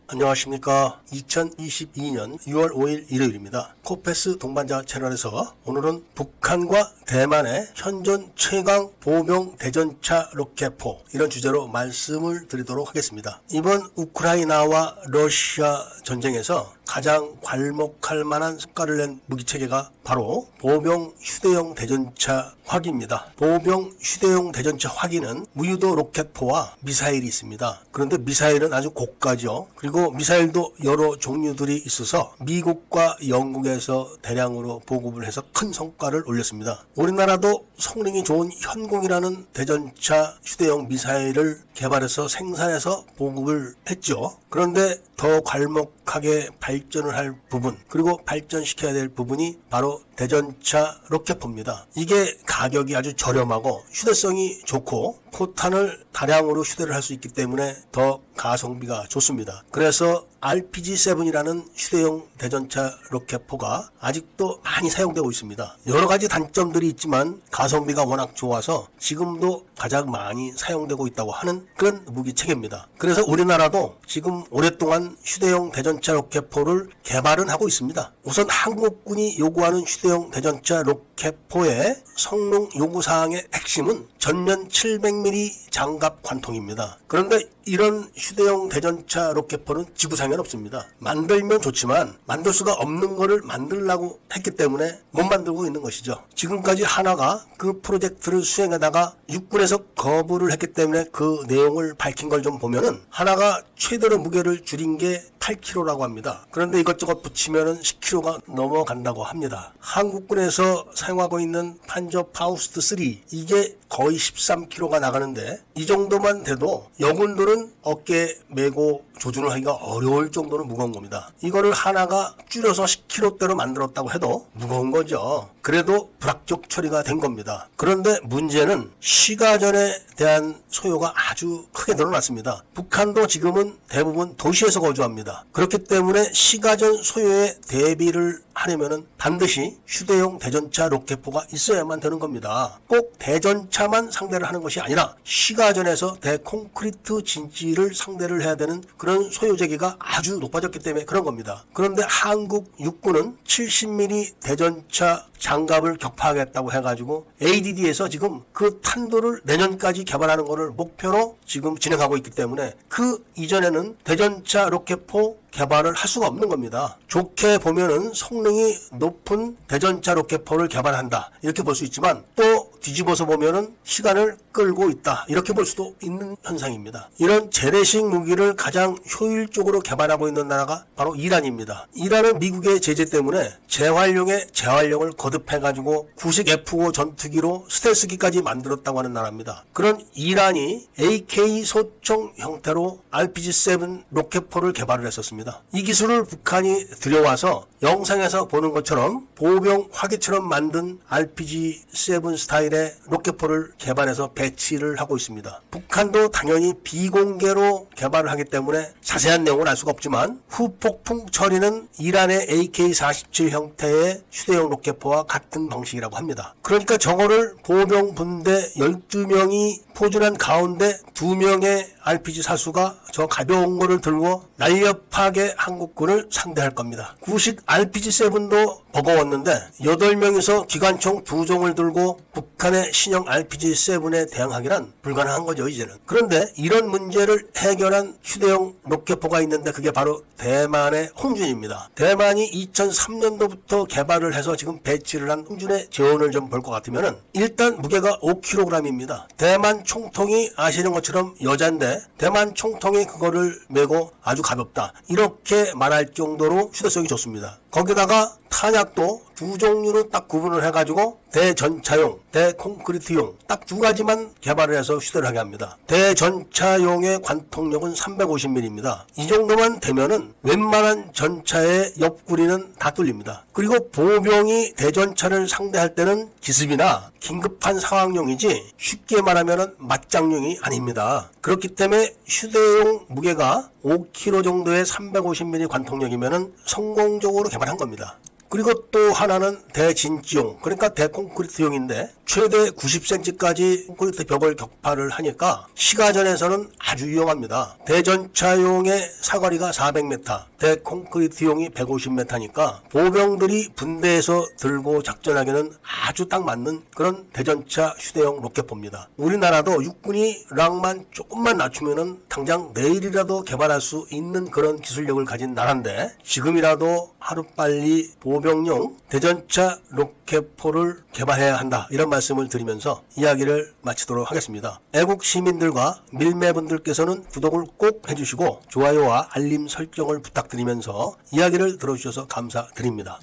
안녕하십니까. 2022년 6월 5일 일요일입니다. 코페스 동반자 채널에서 오늘은 북한과 대만의 현존 최강 보병 대전차 로켓포, 이런 주제로 말씀을 드리도록 하겠습니다. 이번 우크라이나와 러시아 전쟁에서 가장 괄목할 만한 성과를 낸 무기체계가 바로 보병 휴대용 대전차 화기입니다. 보병 휴대용 대전차 화기는 무유도 로켓포와 미사일이 있습니다. 그런데 미사일은 아주 고가죠. 그리고 미사일도 여러 종류들이 있어서 미국과 영국에서 대량으로 보급을 해서 큰 성과를 올렸습니다. 우리나라도 성능이 좋은 현공이라는 대전차 휴대용 미사일을 개발해서 생산해서 보급을 했죠. 그런데 더 괄목하게 발전을 할 부분, 그리고 발전시켜야 될 부분이 바로 대전차 로켓포입니다. 이게 가격이 아주 저렴하고 휴대성이 좋고 포탄을 다량으로 휴대를 할 수 있기 때문에 더 가성비가 좋습니다. 그래서 RPG-7이라는 휴대용 대전차 로켓포가 아직도 많이 사용되고 있습니다. 여러 가지 단점들이 있지만 가성비가 워낙 좋아서 지금도 가장 많이 사용되고 있다고 하는 그런 무기체계입니다. 그래서 우리나라도 지금 오랫동안 휴대용 대전차 로켓포를 개발은 하고 있습니다. 우선 한국군이 요구하는 휴대용 대전차 로켓포의 성능 요구사항의 핵심은 전면 700mm 장갑 관통입니다. 그런데 이런 휴대용 대전차 로켓포는 지구상에 없습니다. 만들면 좋지만 만들 수가 없는 거를 만들려고 했기 때문에 못 만들고 있는 것이죠. 지금까지 하나가 그 프로젝트를 수행하다가 육군에서 거부를 했기 때문에 그 내용을 밝힌 걸 좀 보면은 하나가 최대로 무게를 줄인 게 8kg라고 합니다. 그런데 이것저것 붙이면은 10kg가 넘어간다고 합니다. 한국군에서 사용하고 있는 판저 파우스트 3, 이게 거의 13kg가 나가는데 이 정도만 돼도 여군들은 어깨에 메고 조준을 하기가 어려울 정도로 무거운 겁니다. 이거를 하나가 줄여서 10kg대로 만들었다고 해도 무거운 거죠. 그래도 불합격 처리가 된 겁니다. 그런데 문제는 시가전에 대한 소요가 아주 크게 늘어났습니다. 북한도 지금은 대부분 도시에서 거주합니다. 그렇기 때문에 시가전 소요에 대비를 하려면 반드시 휴대용 대전차 로켓포가 있어야만 되는 겁니다. 꼭 대전차만 상대를 하는 것이 아니라 시가전에서 대콘크리트 진지를 상대를 해야 되는 그런 소요제기가 아주 높아졌기 때문에 그런 겁니다. 그런데 한국 육군은 70mm 대전차 장갑을 격파하겠다고 해가지고 ADD에서 지금 그 탄도를 내년까지 개발하는 것을 목표로 지금 진행하고 있기 때문에 그 이전에는 대전차 로켓포 개발을 할 수가 없는 겁니다. 좋게 보면은 성능이 높은 대전차 로켓포를 개발한다, 이렇게 볼 수 있지만 또 뒤집어서 보면은 시간을 끌고 있다, 이렇게 볼 수도 있는 현상입니다. 이런 재래식 무기를 가장 효율적으로 개발하고 있는 나라가 바로 이란입니다. 이란은 미국의 제재 때문에 재활용에 재활용을 거듭해가지고 구식 F-5 전투기로 스텔스기까지 만들었다고 하는 나라입니다. 그런 이란이 AK 소총 형태로 RPG-7 로켓포를 개발을 했었습니다. 이 기술을 북한이 들여와서 영상에서 보는 것처럼 보병 화기처럼 만든 RPG-7 스타일의 로켓포를 개발해서 배치를 하고 있습니다. 북한도 당연히 비공개로 개발을 하기 때문에 자세한 내용을 알 수가 없지만 후폭풍 처리는 이란의 AK-47 형태의 휴대용 로켓포와 같은 방식이라고 합니다. 그러니까 저거를 보병 분대 12명이 포진한 가운데 2명의 RPG 사수가 저 가벼운 거를 들고 날렵하게 한국군을 상대할 겁니다. 구식 RPG-7도 버거웠는데 8명이서 기관총 2종을 들고 북한의 신형 RPG-7에 대항하기란 불가능한 거죠, 이제는. 그런데 이런 문제를 해결한 휴대용 로켓포가 있는데 그게 바로 대만의 홍준입니다. 대만이 2003년도부터 개발을 해서 지금 배치를 한 홍준의 재원을 좀 볼 것 같으면은 일단 무게가 5kg입니다. 대만 총통이 아시는 것처럼 여잔데 대만 총통이 그거를 메고 아주 가볍다, 이렇게 말할 정도로 휴대성이 좋습니다. 거기다가 탄약도 두 종류로 딱 구분을 해가지고 대전차용, 대콘크리트용 딱 두 가지만 개발을 해서 휴대를 하게 합니다. 대전차용의 관통력은 350mm입니다. 이 정도만 되면은 웬만한 전차의 옆구리는 다 뚫립니다. 그리고 보병이 대전차를 상대할 때는 기습이나 긴급한 상황용이지 쉽게 말하면은 맞장용이 아닙니다. 그렇기 때문에 휴대용 무게가 5kg 정도의 350mm 관통력이면은 성공적으로 개발한 겁니다. 그리고 또 하나는 대진지용, 그러니까 대콘크리트용인데 최대 90cm까지 콘크리트 벽을 격파를 하니까 시가전에서는 아주 유용합니다. 대전차용의 사거리가 400m, 대콘크리트용이 150m니까 보병들이 분대에서 들고 작전하기는 아주 딱 맞는 그런 대전차 휴대용 로켓포입니다. 우리나라도 육군이 랑만 조금만 낮추면은 당장 내일이라도 개발할 수 있는 그런 기술력을 가진 나라인데 지금이라도 하루빨리 보병용 대전차 로켓포를 개발해야 한다, 이런 말씀을 드리면서 이야기를 마치도록 하겠습니다. 애국 시민들과 밀매분들께서는 구독을 꼭 해주시고 좋아요와 알림 설정을 부탁드리면서 이야기를 들어주셔서 감사드립니다.